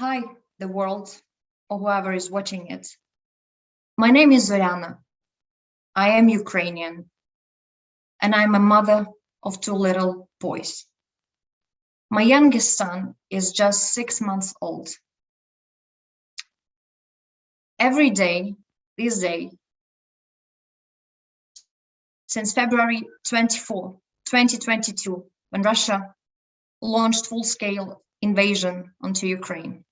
Hi, the world, or whoever is watching it. My name is Zoryana. I am Ukrainian, and I'm a mother of two little boys. My youngest son is just 6 months old. Every day, this day, since February 24, 2022, when Russia launched full-scale invasion onto Ukraine,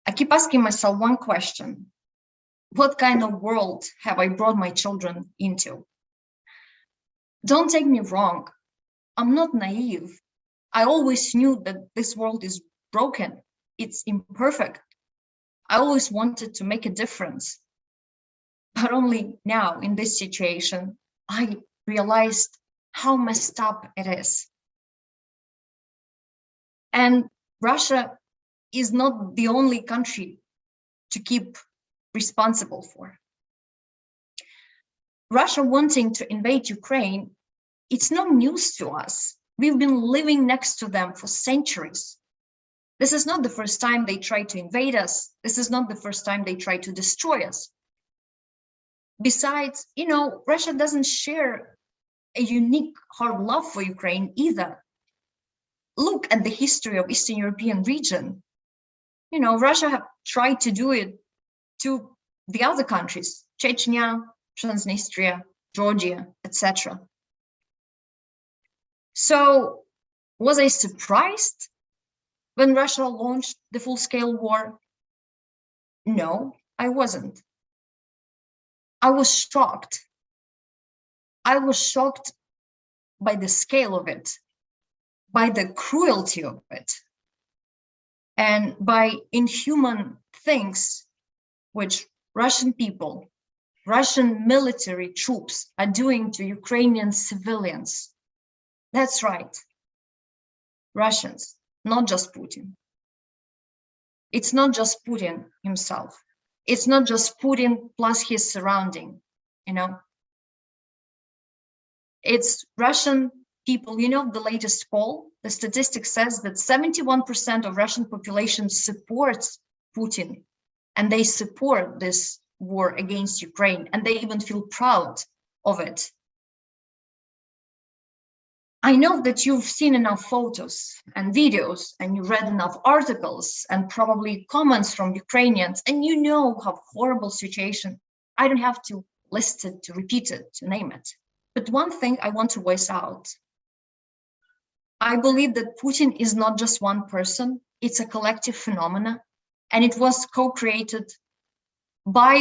I keep asking myself one question. What kind of world have I brought my children into? Don't take me wrong. I'm not naive. I always knew that this world is broken. It's imperfect. I always wanted to make a difference. But only now, in this situation, I realized how messed up it is. And Russia is not the only country to keep responsible for. Russia wanting to invade Ukraine, it's no news to us. We've been living next to them for centuries. This is not the first time they try to invade us. This is not the first time they try to destroy us. Besides, Russia doesn't share a unique hard love for Ukraine either. Look at the history of Eastern European region. Russia have tried to do it to the other countries, Chechnya, Transnistria, Georgia, etc. So, was I surprised when Russia launched the full-scale war? No, I wasn't. I was shocked. I was shocked by the scale of it, by the cruelty of it, and by inhuman things which Russian people, Russian military troops are doing to Ukrainian civilians. That's right. Russians, not just Putin. It's not just Putin himself. It's not just Putin plus his surrounding, It's Russian people. The latest poll, the statistic says that 71% of Russian population supports Putin, and they support this war against Ukraine, and they even feel proud of it. I know that you've seen enough photos and videos, and you read enough articles and probably comments from Ukrainians, and you know how horrible situation. I don't have to list it, to repeat it, to name it. But one thing I want to voice out. I believe that Putin is not just one person, it's a collective phenomena, and it was co-created by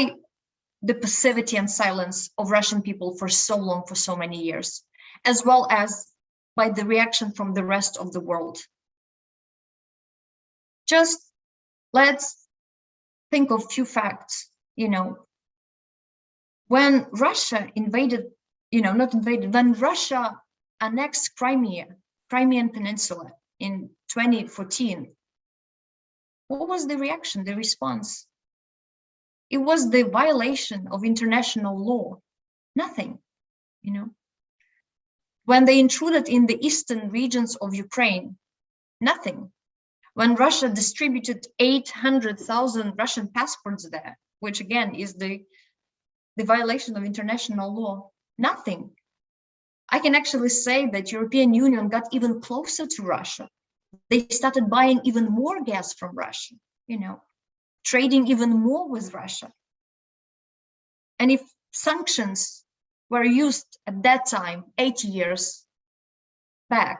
the passivity and silence of Russian people for so long, for so many years, as well as by the reaction from the rest of the world. Just let's think of few facts. When Russia invaded, when Russia annexed Crimean Peninsula in 2014, what was the reaction, the response? It was the violation of international law, nothing, When they intruded in the eastern regions of Ukraine, nothing. When Russia distributed 800,000 Russian passports there, which again is the violation of international law, nothing. I can actually say that European Union got even closer to Russia. They started buying even more gas from Russia, trading even more with Russia. And if sanctions were used at that time, 8 years back,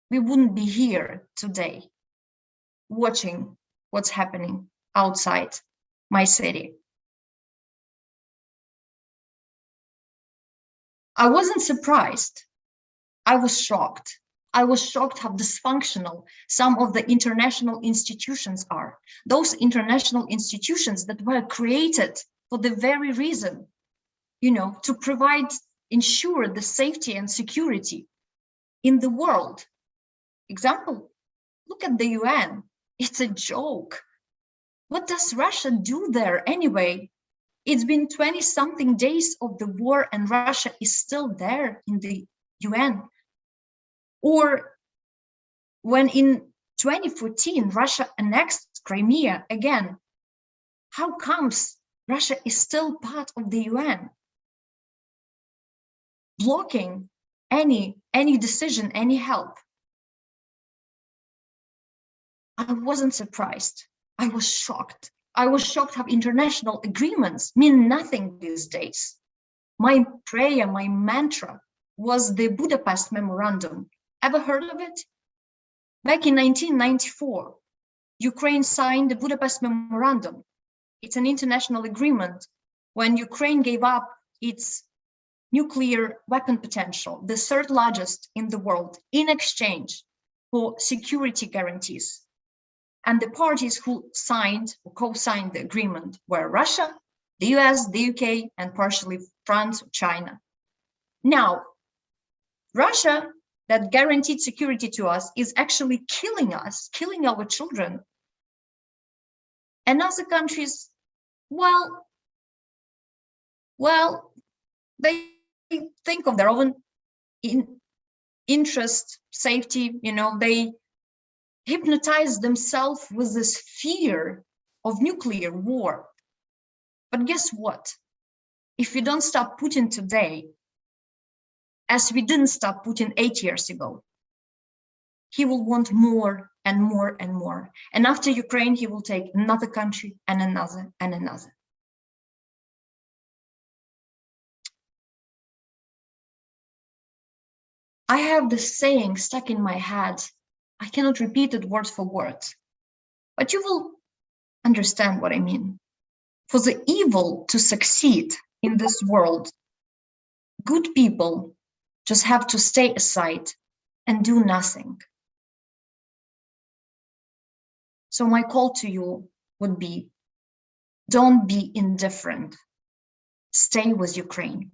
we wouldn't be here today watching what's happening outside my city. I wasn't surprised. I was shocked. I was shocked how dysfunctional some of the international institutions are. Those international institutions that were created for the very reason, to ensure the safety and security in the world. Example, look at the UN. It's a joke. What does Russia do there anyway? It's been 20-something days of the war and Russia is still there in the UN. Or when in 2014, Russia annexed Crimea again. How comes Russia is still part of the UN? Blocking any decision, any help. I wasn't surprised. I was shocked. I was shocked how international agreements mean nothing these days. My prayer, my mantra was the Budapest Memorandum. Ever heard of it? Back in 1994, Ukraine signed the Budapest Memorandum. It's an international agreement when Ukraine gave up its nuclear weapon potential, the third largest in the world, in exchange for security guarantees. And the parties who signed or co-signed the agreement were Russia, the US, the UK, and partially France or China. Now, Russia, that guaranteed security to us, is actually killing us, killing our children. And other countries, well, they think of their own interest, safety, they hypnotize themselves with this fear of nuclear war. But guess what? If we don't stop Putin today, as we didn't stop Putin 8 years ago, he will want more and more and more. And after Ukraine, he will take another country and another and another. I have this saying stuck in my head. I cannot repeat it word for word, but you will understand what I mean. For the evil to succeed in this world, good people just have to stay aside and do nothing. So my call to you would be, don't be indifferent. Stay with Ukraine.